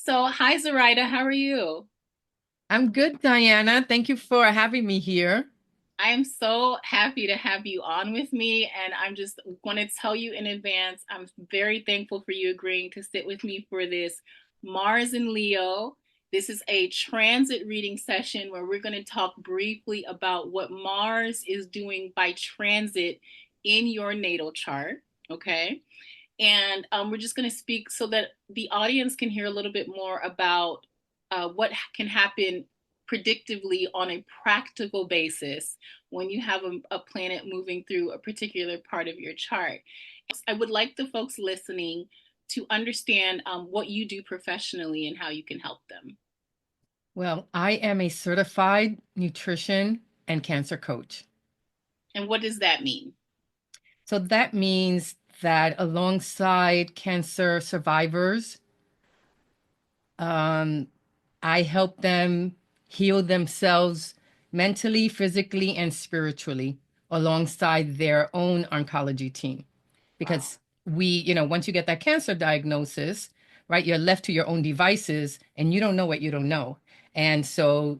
So, hi, Zoraida. How are you? I'm good, Diana. Thank you for having me here. I am so happy to have you on with me, and I'm just going to tell you in advance, I'm very thankful for you agreeing to sit with me for this Mars and Leo. This is a transit reading session where we're going to talk briefly about what Mars is doing by transit in your natal chart. Okay. And we're just going to speak so that the audience can hear a little bit more about what can happen predictively on a practical basis when you have a planet moving through a particular part of your chart. I would like the folks listening to understand what you do professionally and how you can help them. Well, I am a certified nutrition and cancer coach. And what does that mean? So that means that alongside cancer survivors, um, I help them heal themselves mentally, physically, and spiritually alongside their own oncology team. Wow. Because once you get that cancer diagnosis, right, you're left to your own devices and you don't know what you don't know. And so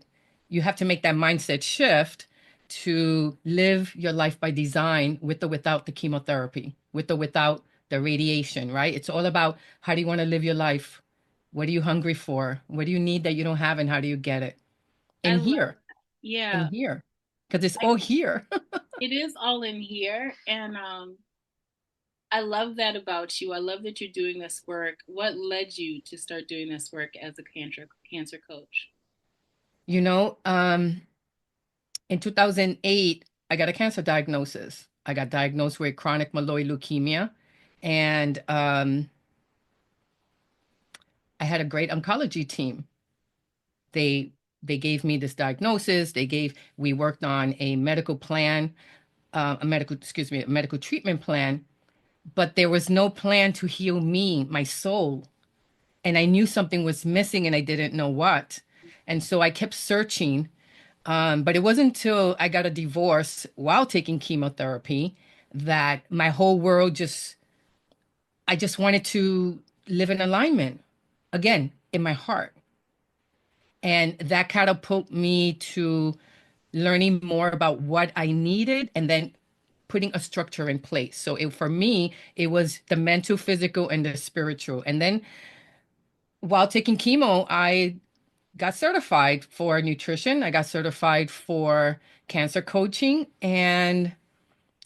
you have to make that mindset shift to live your life by design with or without the chemotherapy, with or without the radiation, right? It's all about how do you want to live your life? What are you hungry for? What do you need that you don't have and how do you get it? I In love here, that. Yeah, in here, because it's all here. it is all in here. And I love that about you. I love that you're doing this work. What led you to start doing this work as a cancer coach? You know, um, in 2008, I got a cancer diagnosis. I got diagnosed with chronic myeloid leukemia, and I had a great oncology team. They they gave me this diagnosis. We worked on a medical plan, a medical treatment plan, but there was no plan to heal me, my soul. And I knew something was missing and I didn't know what. And so I kept searching. But it wasn't until I got a divorce while taking chemotherapy that my whole world I just wanted to live in alignment again in my heart. And that catapulted me to learning more about what I needed and then putting a structure in place. So for me, it was the mental, physical, and the spiritual. And then while taking chemo, I got certified for nutrition. I got certified for cancer coaching. And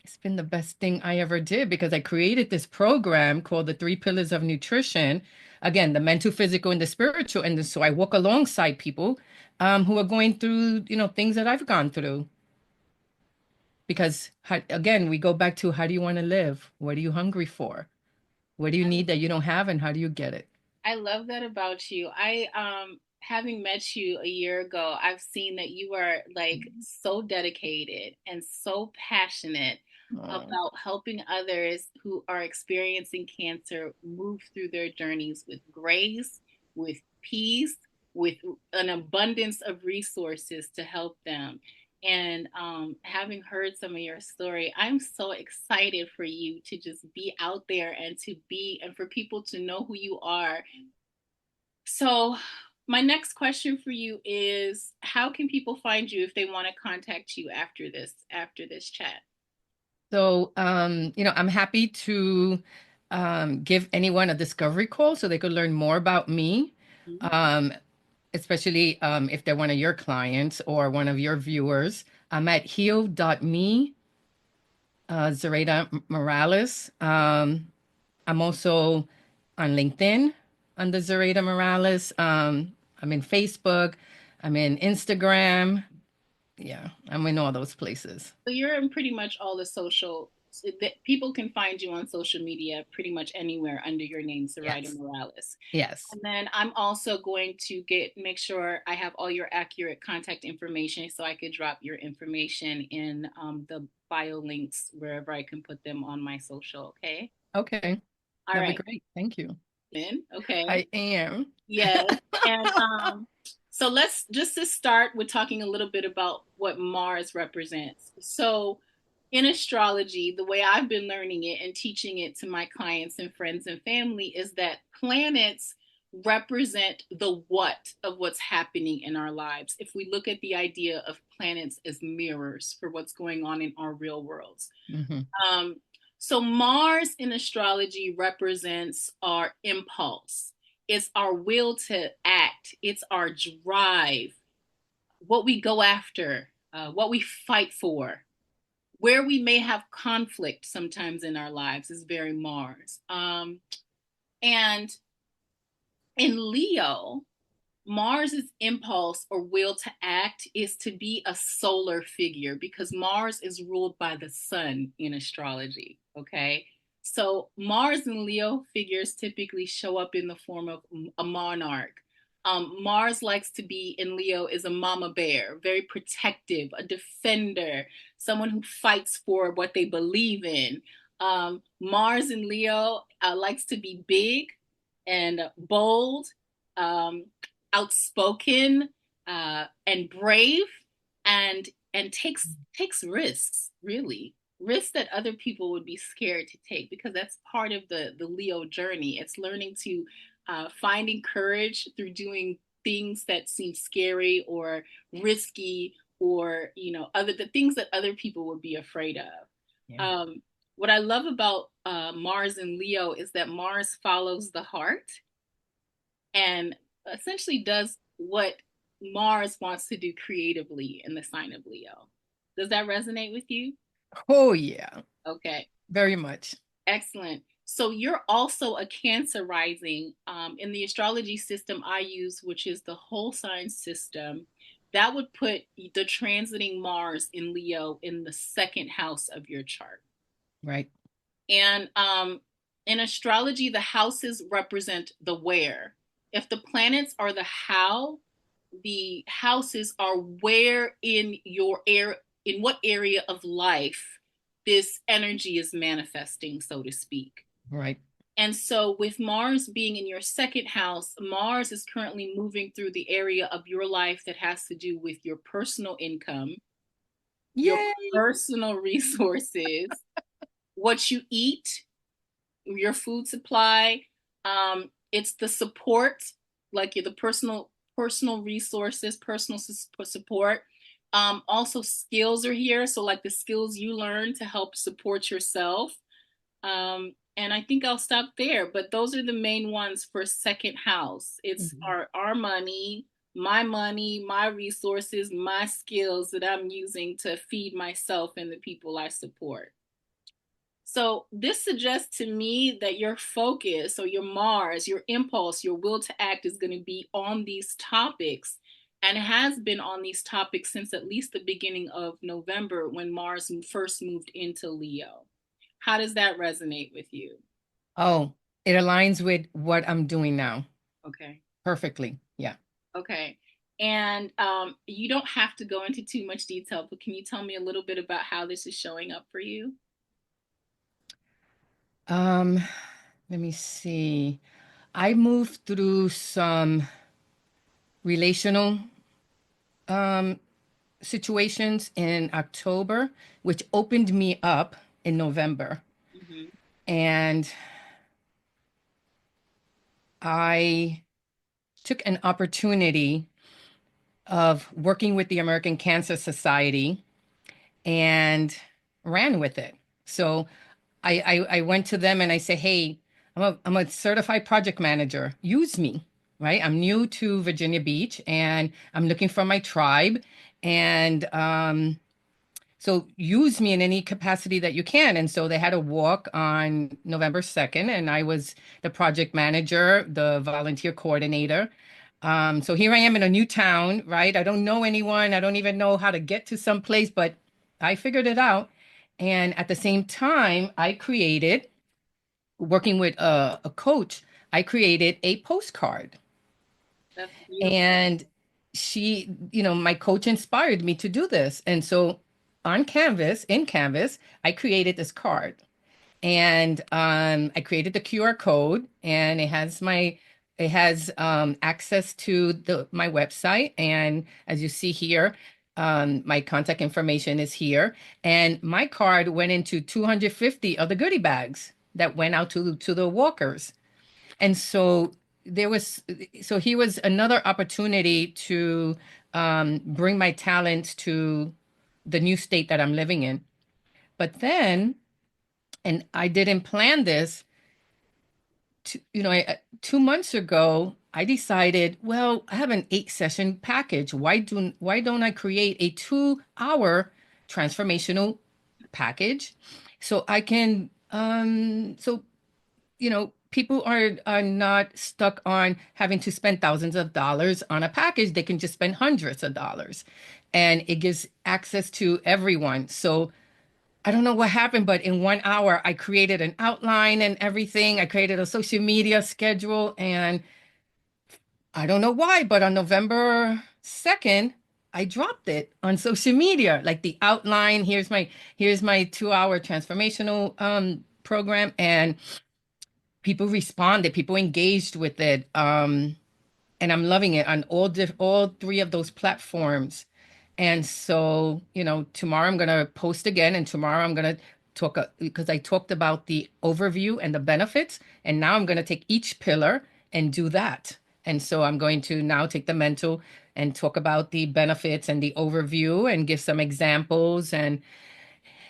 it's been the best thing I ever did because I created this program called the Three Pillars of Nutrition. Again, the mental, physical, and the spiritual. And so I walk alongside people who are going through, things that I've gone through. Because again, we go back to how do you want to live? What are you hungry for? What do you need that you don't have, and how do you get it? I love that about you. I having met you a year ago, I've seen that you are like so dedicated and so passionate Oh, about helping others who are experiencing cancer move through their journeys with grace, with peace, with an abundance of resources to help them. And having heard some of your story, I'm so excited for you to just be out there and to be, and for people to know who you are. So, my next question for you is how can people find you if they want to contact you after this chat? I'm happy to give anyone a discovery call so they could learn more about me, Mhm. um, especially if they're one of your clients or one of your viewers. I'm at heal.me, Zoraida Morales. I'm also on LinkedIn under Zoraida Morales. I'm in Facebook. I'm in Instagram. Yeah, I'm in all those places. So you're in pretty much all the social that people can find you on social media pretty much anywhere under your name, Zoraida Yes. Morales. Yes. And then I'm also going to make sure I have all your accurate contact information so I could drop your information in the bio links wherever I can put them on my social. Okay. Okay. All That'd be right. great. Thank you. Then, okay. I am. Yes. And so let's just to start with talking a little bit about what Mars represents. So in astrology, the way I've been learning it and teaching it to my clients and friends and family is that planets represent the what of what's happening in our lives. If we look at the idea of planets as mirrors for what's going on in our real worlds. Hmm. Um, so Mars in astrology represents our impulse. It's our will to act. It's our drive, what we go after, what we fight for, where we may have conflict sometimes in our lives is very Mars. And in Leo, Mars's impulse or will to act is to be a solar figure because Mars is ruled by the sun in astrology. Okay. So Mars and Leo figures typically show up in the form of a monarch. Mars likes to be in Leo is a mama bear, very protective, a defender, someone who fights for what they believe in. Mars in Leo likes to be big and bold. Um, Outspoken and brave and takes risks, really risks that other people would be scared to take because that's part of the Leo journey. It's learning to finding courage through doing things that seem scary or risky or other the things that other people would be afraid of. Yeah. What I love about Mars and Leo is that Mars follows the heart and essentially does what Mars wants to do creatively in the sign of Leo. Does that resonate with you? Oh, yeah, Okay, very much. excellent. So you're also a Cancer rising in the astrology system I use, which is the whole sign system. That would put the transiting Mars in Leo in the second house of your chart. Right. And in astrology, the houses represent the where. If the planets are the how, the houses are where in your air, in what area of life this energy is manifesting, so to speak. Right. And so, with Mars being in your second house, Mars is currently moving through the area of your life that has to do with your personal income, your Yay. personal resources, what you eat, your food supply. It's the support, like the personal resources, personal support. Also, skills are here. So, like the skills you learn to help support yourself. And I think I'll stop there. But those are the main ones for second house. It's Mhm. our money, my resources, my skills that I'm using to feed myself and the people I support. So this suggests to me that your focus or your Mars, your impulse, your will to act is going to be on these topics and has been on these topics since at least the beginning of November when Mars first moved into Leo. How does that resonate with you? Oh, it aligns with what I'm doing now Okay. perfectly. Yeah. Okay. And you don't have to go into too much detail, but can you tell me a little bit about how this is showing up for you? Um, Let me see. I moved through some relational um situations in October, which opened me up in November. Hmm. And I took an opportunity of working with the American Cancer Society and ran with it. So I went to them and I say, hey, I'm a certified project manager. Use me, right? I'm new to Virginia Beach and I'm looking for my tribe. And so use me in any capacity that you can. And so they had a walk on November 2nd, and I was the project manager, the volunteer coordinator. So here I am in a new town, right? I don't know anyone. I don't even know how to get to some place, but I figured it out. And at the same time, I created, working with a coach, I created a postcard. That's beautiful. And my coach inspired me to do this. And so on Canvas, in Canvas, I created this card. And I created the QR code, and it has access to the my website. And as you see here, my contact information is here. And my card went into 250 of the goodie bags that went out to the walkers. And so there was so he was another opportunity to bring my talents to the new state that I'm living in. But then, and I didn't plan this, 2 months ago, I decided, well, I have an 8 session package. Why don't I create a 2 hour transformational package so I can people are not stuck on having to spend thousands of dollars on a package. They can just spend hundreds of dollars, and it gives access to everyone. So I don't know what happened, but in 1 hour, I created an outline and everything. I created a social media schedule, and I don't know why, but on November 2nd, I dropped it on social media, like the outline. Here's my 2 hour transformational program, and people responded, people engaged with it. And I'm loving it on all three of those platforms. And so, tomorrow I'm going to post again, and tomorrow I'm going to talk because I talked about the overview and the benefits, and now I'm going to take each pillar and do that. And so I'm going to now take the mental and talk about the benefits and the overview and give some examples and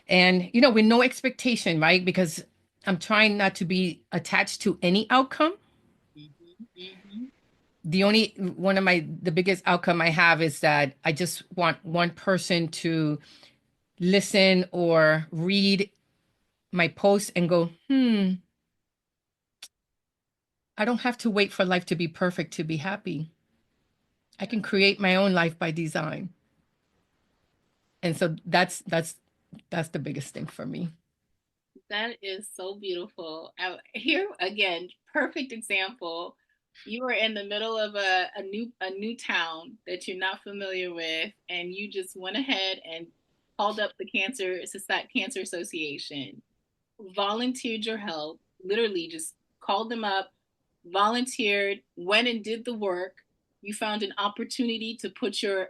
with no expectation, right? Because I'm trying not to be attached to any outcome. Mhm, mhm. The only one of the biggest outcome I have is that I just want one person to listen or read my post and go, I don't have to wait for life to be perfect to be happy. I can create my own life by design. And so that's the biggest thing for me. That is so beautiful. Here again, perfect example. You are in the middle of a new town that you're not familiar with, and you just went ahead and called up the Cancer Association, volunteered your help, literally just called them up, volunteered, went and did the work. You found an opportunity to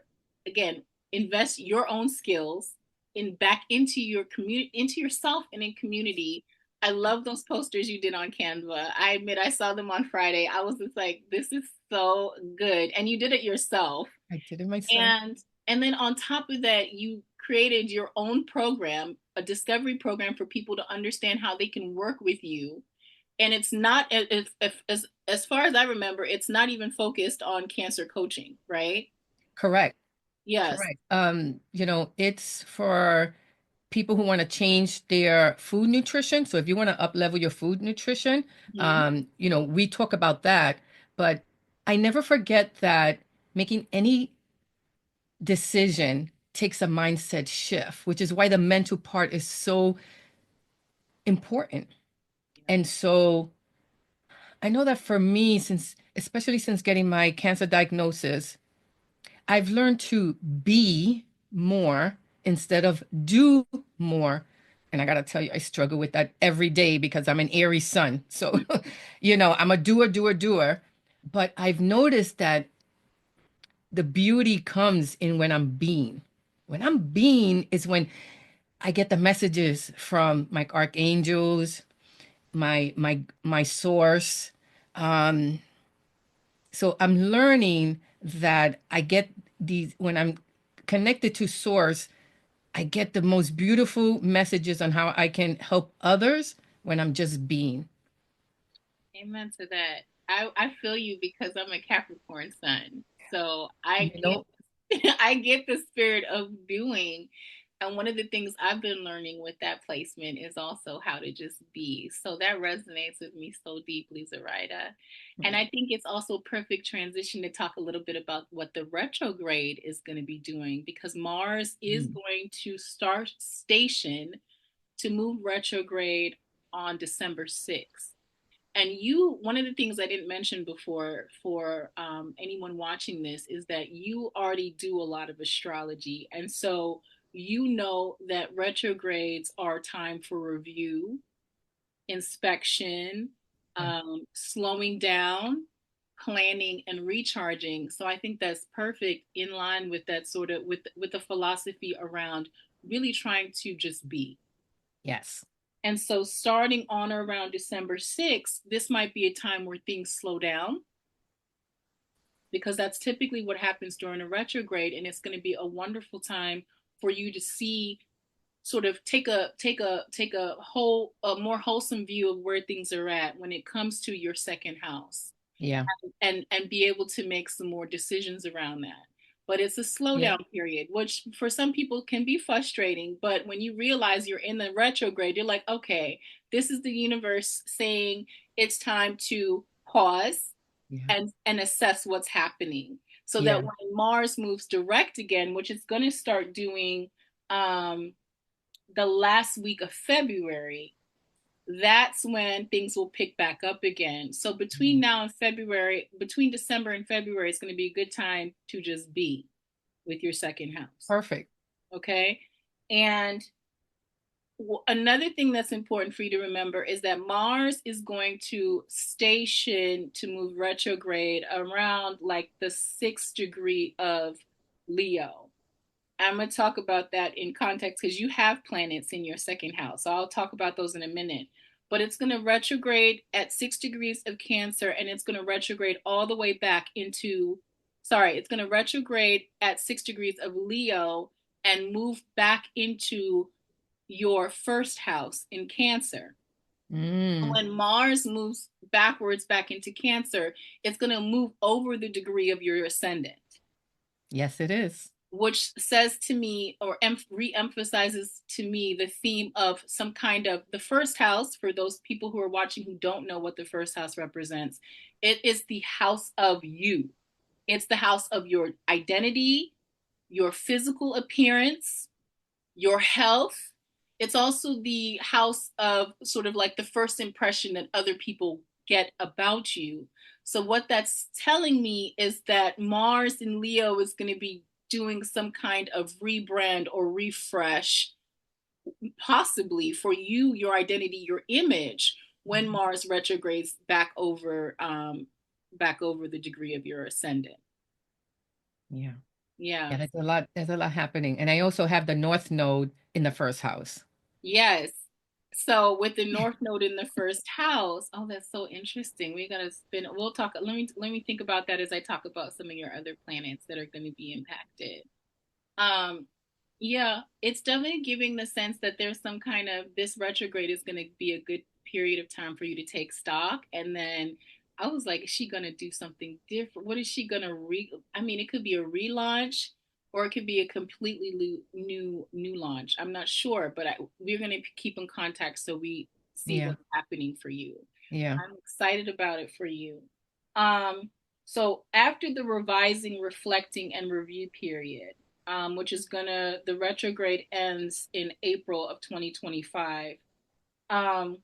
again, invest your own skills in back into your community, into yourself and in community. I love those posters you did on Canva. I admit I saw them on Friday. I was just like, this is so good. And you did it yourself. I did it myself. And then on top of that, you created your own program, a discovery program for people to understand how they can work with you. And it's not as far as I remember, it's not even focused on cancer coaching, right? Correct. Yes. Correct. It's for people who want to change their food nutrition. So if you want to up level your food nutrition, Mhm. we talk about that. But I never forget that making any decision takes a mindset shift, which is why the mental part is so important. And so I know that for me, especially since getting my cancer diagnosis, I've learned to be more instead of do more. And I got to tell you, I struggle with that every day because I'm an Aries sun. So, I'm a doer, doer, doer. But I've noticed that the beauty comes in when I'm being. When I'm being is when I get the messages from my archangels, my source. Um, so I'm learning that I get these when I'm connected to source, I get the most beautiful messages on how I can help others when I'm just being. Amen to that. I feel you because I'm a Capricorn sun. So I You get know, I get the spirit of doing. And one of the things I've been learning with that placement is also how to just be. So that resonates with me so deeply, Zoraida. And I think it's also perfect transition to talk a little bit about what the retrograde is going to be doing because Mars is Mm. going to start station to move retrograde on December 6th. And one of the things I didn't mention before for anyone watching this is that you already do a lot of astrology. And so you know that retrogrades are time for review, inspection, Yeah. slowing down, planning, and recharging. So I think that's perfect in line with that sort of with the philosophy around really trying to just be. Yes. And so, starting on or around December 6th, this might be a time where things slow down. because that's typically what happens during a retrograde. And it's going to be a wonderful time for you to see, sort of take a more wholesome view of where things are at when it comes to your second house, Yeah. and be able to make some more decisions around that. But it's a Yeah. slowdown period, which for some people can be frustrating. But when you realize you're in the retrograde, you're like, okay, this is the universe saying it's time to pause Yeah. and assess what's happening. So that Yeah. when Mars moves direct again, which it's going to start doing um, the last week of February, that's when things will pick back up again. So between now and February, between December and February, it's going to be a good time to just be with your second house. Perfect. Okay. And another thing that's important for you to remember is that Mars is going to station to move retrograde around like the 6th degree of Leo. I'm going to talk about that in context because you have planets in your second house. So I'll talk about those in a minute. But it's going to retrograde at 6 degrees of Cancer, and it's going to retrograde all the way back into, sorry, it's going to retrograde at 6 degrees of Leo and move back into your first house in Cancer. Mm. When Mars moves backwards back into Cancer, it's going to move over the degree of your ascendant, Yes, it is. which says to me, or re-emphasizes to me, the theme of some kind of the first house. For those people who are watching who don't know what the first house represents, it is the house of you. It's the house of your identity, your physical appearance, your health. It's also the house of sort of like the first impression that other people get about you. So, what that's telling me is that Mars in Leo is going to be doing some kind of rebrand or refresh, possibly for you, your identity, your image, when Mars retrogrades back over the degree of your ascendant. Yeah. Yeah, Yeah. there's a lot, happening. And I also have the North Node in the first house. Yes. So with the North Node in the first house, oh, that's so interesting. We're gonna spin. We'll talk. Let me think about that as I talk about some of your other planets that are going to be impacted. Um, yeah, it's definitely giving the sense that there's some kind of, this retrograde is going to be a good period of time for you to take stock. And then I was like, is she going to do something different? What is she going to I mean, it could be a relaunch or it could be a completely new launch. I'm not sure, but we're going to keep in contact so we see Yeah. what's happening for you. Yeah. I'm excited about it for you. Um, so after the revising, reflecting, and review period, which is the retrograde ends in April of 2025. Um,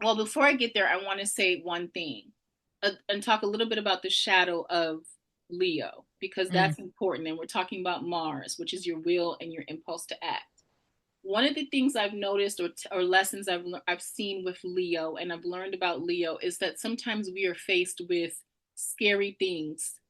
well, before I get there, I want to say one thing, and talk a little bit about the shadow of Leo, because Mm. that's important. And we're talking about Mars, which is your will and your impulse to act. One of the things I've noticed, or lessons I've seen with Leo, and I've learned about Leo, is that sometimes we are faced with scary things,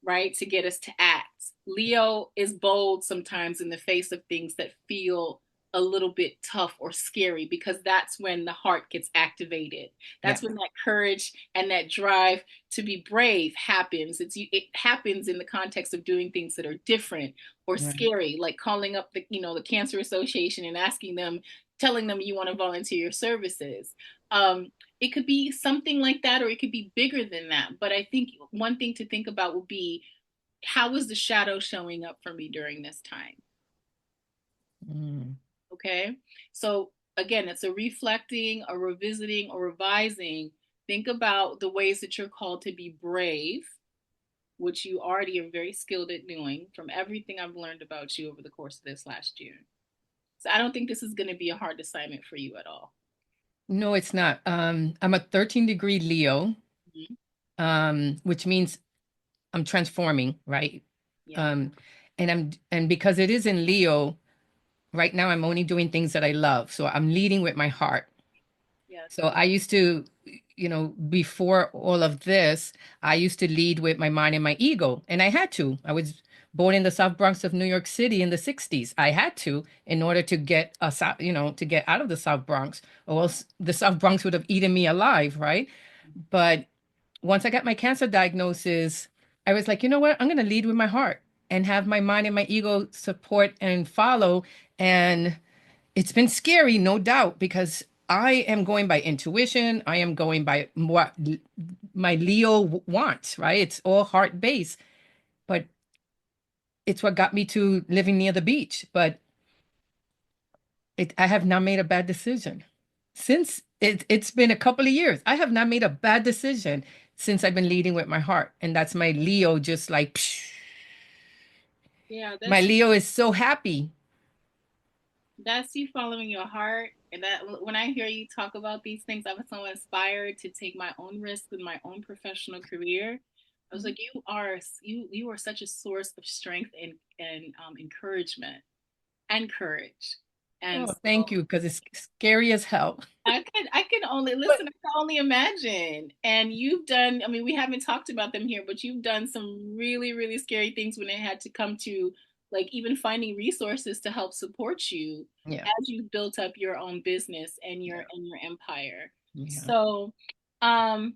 right, to get us to act. Leo is bold sometimes in the face of things that feel a little bit tough or scary, because that's when the heart gets activated. Yeah. That's when that courage and that drive to be brave happens. It happens in the context of doing things that are different or Right. scary, like calling up the Cancer Association and asking them, telling them you want to volunteer your services. It could be something like that, or it could be bigger than that. But I think one thing to think about would be, how is the shadow showing up for me during this time? Mm. Okay. So again, it's a reflecting, a revisiting, or revising. Think about the ways that you're called to be brave, which you already are very skilled at doing from everything I've learned about you over the course of this last year. So I don't think this is going to be a hard assignment for you at all. No, it's not. I'm a 13-degree Leo, Mhm. which means I'm transforming, right? Yeah. Um, and because it is in Leo, right now I'm only doing things that I love. So I'm leading with my heart. Yes. So I used to, before all of this, I used to lead with my mind and my ego. And I had to. I was born in the South Bronx of New York City in the 60s. I had to, in order to get us out, to get out of the South Bronx, or else the South Bronx would have eaten me alive, right? But once I got my cancer diagnosis, I was like, you know what? I'm going to lead with my heart and have my mind and my ego support and follow. And it's been scary, no doubt, because I am going by intuition. I am going by what my Leo wants, right? It's all heart based, but it's what got me to living near the beach. But I have not made a bad decision since it's been a couple of years. I have not made a bad decision since I've been leading with my heart. And that's my Leo, just like, psh. Yeah, My that's Leo is so happy. you following your heart. And that when I hear you talk about these things, I was so inspired to take my own risk in my own professional career. I was like, you are such a source of strength and encouragement and courage. And Oh, so thank you, because it's scary as hell. I can only But listen, I can only imagine. And you've done, I mean, we haven't talked about them here, but you've done some really, really scary things when it had to come to like even finding resources to help support you yeah, as you built up your own business yeah, and your empire. yeah, So um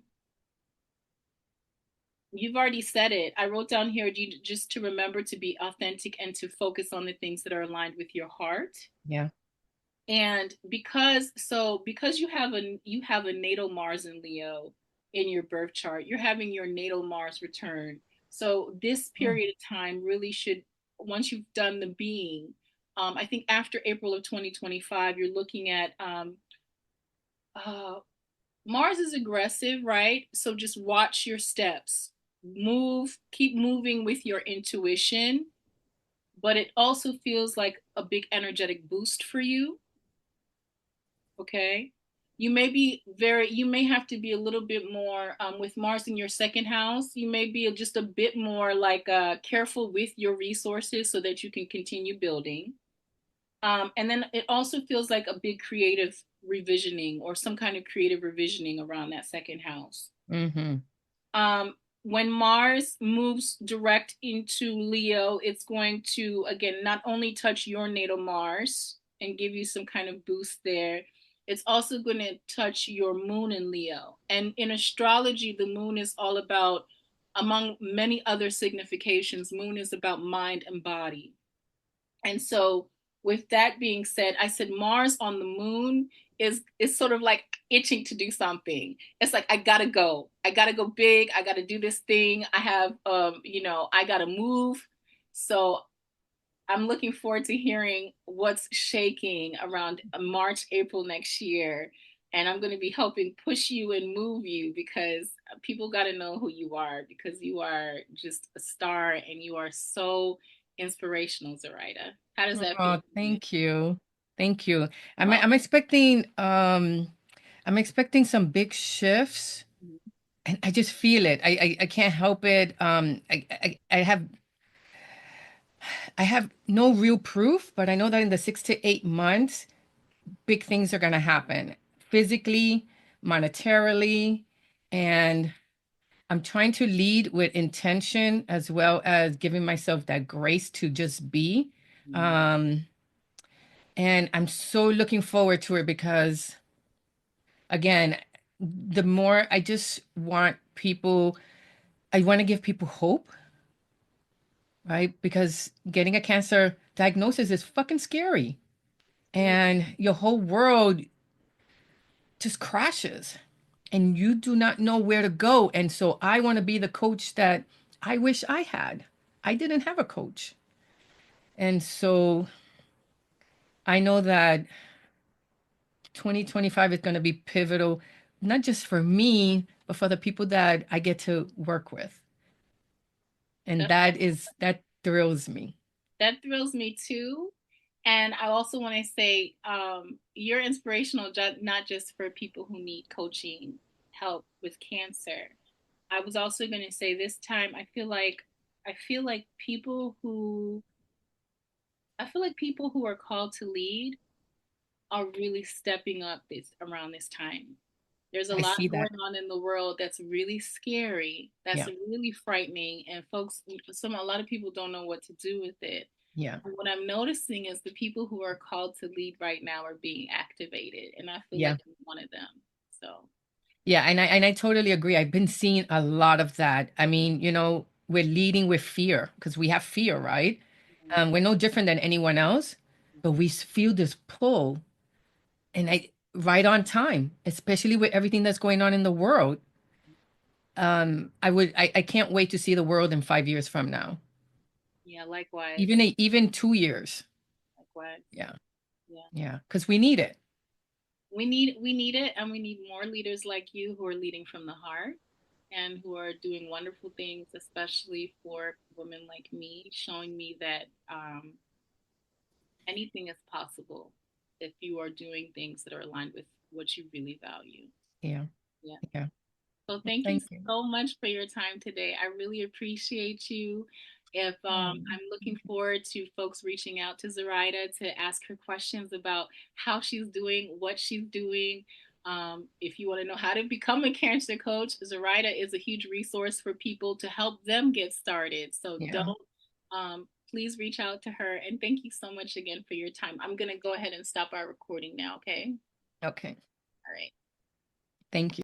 you've already said it. I wrote down here just to remember to be authentic and to focus on the things that are aligned with your heart. yeah. And because you have a natal Mars in Leo in your birth chart, you're having your natal Mars return. So this Mm, period of time really should, once you've done the being, I think after April of 2025, you're looking at uh, Mars is aggressive, right? So just watch your steps, move, keep moving with your intuition, but it also feels like a big energetic boost for you. Okay. You may have to be a little bit more with Mars in your second house. You may be just a bit more like careful with your resources so that you can continue building. And then it also feels like a big creative revisioning or some kind of creative revisioning around that second house. mm-hmm. When Mars moves direct into Leo, it's going to, again, not only touch your natal Mars and give you some kind of boost there, it's also going to touch your moon in Leo. And in astrology, the moon is all about, among many other significations, moon is about mind and body. And so, with that being said, I said Mars on the moon is sort of like itching to do something. It's like I gotta go. I gotta go big. I gotta do this thing. I have I gotta move. So I'm looking forward to hearing what's shaking around March, April next year. And I'm going to be helping push you and move you because people got to know who you are because you are just a star and you are so inspirational, Zoraida. How does that feel Oh, to you? thank you. Thank you. Well, I'm expecting some big shifts, and I just feel it. I can't help it. I have no real proof, but I know that in the 6 to 8 months, big things are gonna happen physically, monetarily, and I'm trying to lead with intention as well as giving myself that grace to just be. Um, and I'm so looking forward to it because, again, the more I just want people, I want to give people hope, right? Because getting a cancer diagnosis is fucking scary. And your whole world just crashes and you do not know where to go. And so I want to be the coach that I wish I had. I didn't have a coach. And so I know that 2025 is going to be pivotal, not just for me, but for the people that I get to work with. And that, that thrills me. that thrills me too. And I also want to say you're inspirational, not just for people who need coaching help with cancer. I was also going to say this time I feel like people who are called to lead are really stepping up this around this time. There's a I lot see going that. on in the world that's really scary, that's Yeah. really frightening, and a lot of people don't know what to do with it. Yeah. And what I'm noticing is the people who are called to lead right now are being activated, and I feel Yeah. like I'm one of them. So Yeah. And I totally agree. I've been seeing a lot of that. I mean, we're leading with fear because we have fear, right? Mhm. We're no different than anyone else, but we feel this pull, and I right on time, especially with everything that's going on in the world. I can't wait to see the world in 5 years from now, Yeah, likewise. even 2 years. Likewise. Yeah, Yeah. yeah, because we need it. We need it, and we need more leaders like you who are leading from the heart and who are doing wonderful things, especially for women like me, showing me that anything is possible if you are doing things that are aligned with what you really value. Yeah, Yeah. yeah. So thank you Thank you. so much for your time today. I really appreciate you. If Um, I'm looking forward to folks reaching out to Zoraida to ask her questions about how she's doing, what she's doing. If you want to know how to become a cancer coach, Zoraida is a huge resource for people to help them get started. So yeah. don't please reach out to her. And thank you so much again for your time. I'm gonna go ahead and stop our recording now. Okay. Okay. All right. Thank you.